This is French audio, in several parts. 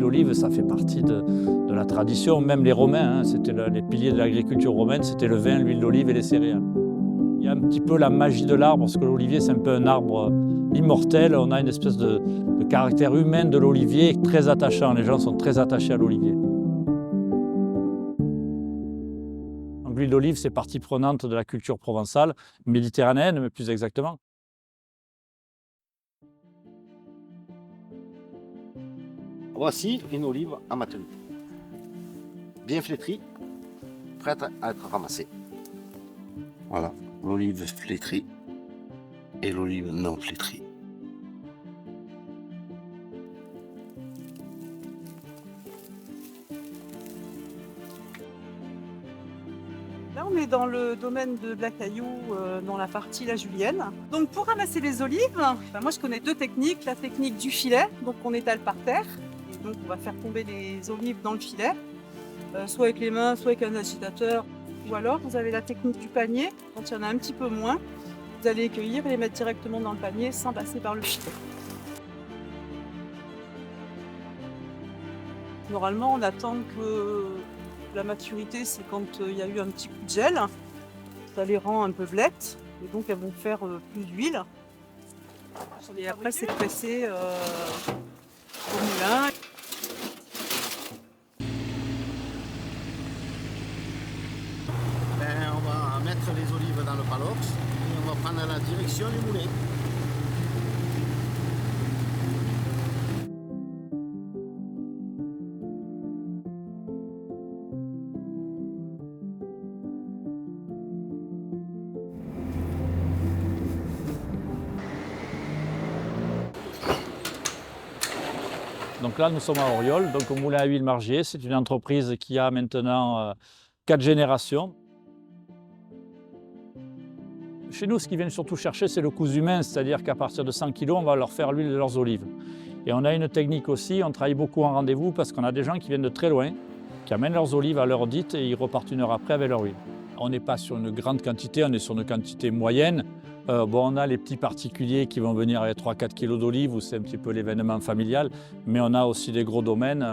d'olive, ça fait partie de la tradition. Même les Romains, hein, c'était les piliers de l'agriculture romaine, c'était le vin, l'huile d'olive et les céréales. Il y a un petit peu la magie de l'arbre, parce que l'olivier, c'est un peu un arbre immortel. On a une espèce de caractère humain de l'olivier très attachant. Les gens sont très attachés à l'olivier. L'huile d'olive, c'est partie prenante de la culture provençale, méditerranéenne, mais plus exactement. Voici une olive à maintenir, bien flétrie, prête à être ramassée. Voilà, l'olive flétrie et l'olive non flétrie. Là, on est dans le domaine de Blacaillou, dans la partie La Julienne. Donc, pour ramasser les olives, moi je connais deux techniques. La technique du filet, donc on étale par terre. Et donc, on va faire tomber les olives dans le filet, soit avec les mains, soit avec un agitateur. Ou alors, vous avez la technique du panier. Quand il y en a un petit peu moins, vous allez les cueillir et les mettre directement dans le panier sans passer par le filet. Normalement, on attend que la maturité, c'est quand il y a eu un petit coup de gel. Ça les rend un peu blettes et donc elles vont faire plus d'huile. Et après, c'est pressé au moulin. On va mettre les olives dans le palox et on va prendre la direction du moulin. Donc là, nous sommes à Auriol, donc au moulin à huile Margier. C'est une entreprise qui a maintenant 4 générations. Chez nous, ce qu'ils viennent surtout chercher, c'est le coût humain, c'est-à-dire qu'à partir de 100 kg, on va leur faire l'huile de leurs olives. Et on a une technique aussi, on travaille beaucoup en rendez-vous parce qu'on a des gens qui viennent de très loin, qui amènent leurs olives à l'heure dite et ils repartent une heure après avec leur huile. On n'est pas sur une grande quantité, on est sur une quantité moyenne. On a les petits particuliers qui vont venir avec 3-4 kg d'olives où c'est un petit peu l'événement familial, mais on a aussi des gros domaines.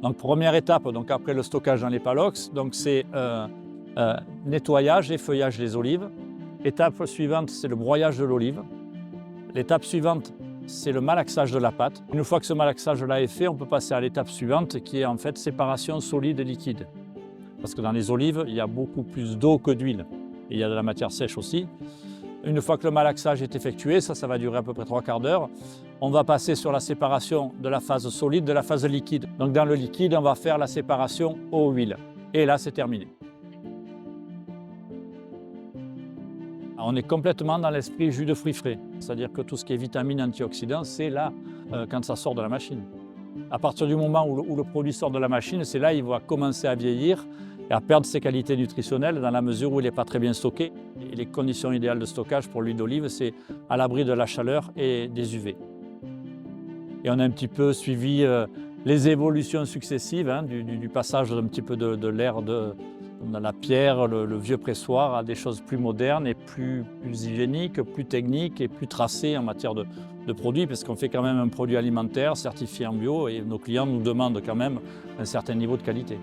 Donc première étape, donc après le stockage dans les palox, donc c'est nettoyage et feuillage des olives. Étape suivante, c'est le broyage de l'olive. L'étape suivante, c'est le malaxage de la pâte. Une fois que ce malaxage-là est fait, on peut passer à l'étape suivante qui est en fait séparation solide et liquide. Parce que dans les olives, il y a beaucoup plus d'eau que d'huile. Et il y a de la matière sèche aussi. Une fois que le malaxage est effectué, ça va durer à peu près 3/4 d'heure, on va passer sur la séparation de la phase solide de la phase liquide. Donc dans le liquide, on va faire la séparation eau-huile. Et là, c'est terminé. On est complètement dans l'esprit jus de fruits frais. C'est-à-dire que tout ce qui est vitamines, antioxydants, c'est là quand ça sort de la machine. À partir du moment où le produit sort de la machine, c'est là qu'il va commencer à vieillir et à perdre ses qualités nutritionnelles dans la mesure où il n'est pas très bien stocké. Et les conditions idéales de stockage pour l'huile d'olive, c'est à l'abri de la chaleur et des UV. Et on a un petit peu suivi les évolutions successives du passage un petit peu de l'ère de la pierre, le vieux pressoir, à des choses plus modernes et plus hygiéniques, plus techniques et plus tracées en matière de produits, parce qu'on fait quand même un produit alimentaire certifié en bio et nos clients nous demandent quand même un certain niveau de qualité.